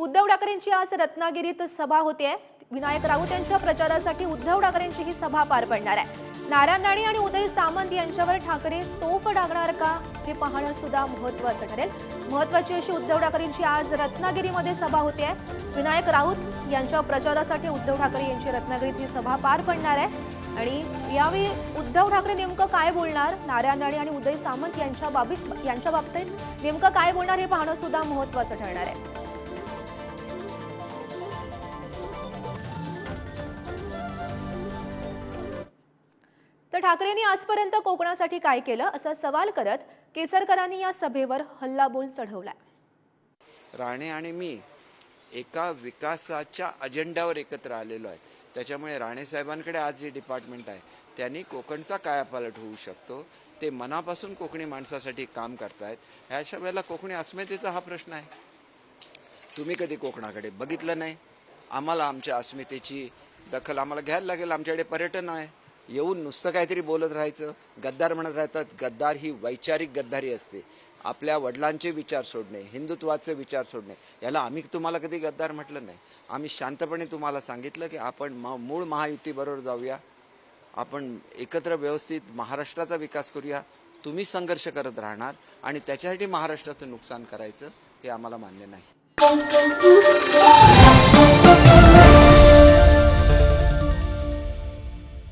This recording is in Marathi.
उद्धव ठाकरेंची आज रत्नागिरीत सभा होते। विनायक राऊत यांच्या प्रचारासाठी उद्धव ठाकरेंची ही सभा पार पडणार आहे। नारायण राणे आणि उदय सामंत यांच्यावर ठाकरे तोफ डागणार का हे पाहणं सुद्धा महत्त्वाचं ठरेल। महत्त्वाची अशी उद्धव ठाकरेंची आज रत्नागिरीमध्ये सभा होते। विनायक राऊत यांच्या प्रचारासाठी उद्धव ठाकरे यांची रत्नागिरीत ही सभा पार पडणार आहे आणि यावेळी उद्धव ठाकरे नेमकं काय बोलणार, नारायण राणे आणि उदय सामंत यांच्या बाबतीत नेमकं काय बोलणार हे पाहणं सुद्धा महत्त्वाचं ठरणार आहे। तर ठाकरेंनी आजपर्यंत कोकणासाठी काय केलं असा सवाल करत केसरकरांनी या सभेवर हल्लाबोल चढवलाय। राणे आणि मी एका विकासाच्या अजेंड्यावर एकत्र आलेलो आहे। त्याच्यामुळे राणे साहेबांकडे आज जे डिपार्टमेंट आहे त्यांनी कोकणचा कायापालट होऊ शकतो। ते मनापासून कोकणी माणसासाठी काम करतायत। ह्याच्या वेळेला कोकणी अस्मितेचा हा प्रश्न आहे। तुम्ही कधी कोकणाकडे बघितलं नाही। आम्हाला आमच्या अस्मितेची दखल आम्हाला घ्यायला लागेल। आमच्याकडे पर्यटन आहे। येऊन नुसतं काहीतरी बोलत राहायचं, गद्दार म्हणत राहतात। गद्दार ही वैचारिक गद्दारी असते। आपल्या वडिलांचे विचार सोडणे, हिंदुत्वाचे विचार सोडणे, याला आम्ही तुम्हाला कधी गद्दार म्हटलं नाही। आम्ही शांतपणे तुम्हाला सांगितलं की आपण मूळ महायुतीबरोबर जाऊया, आपण एकत्र व्यवस्थित महाराष्ट्राचा विकास करूया। तुम्ही संघर्ष करत राहणार आणि त्याच्यासाठी महाराष्ट्राचं नुकसान करायचं हे आम्हाला मान्य नाही।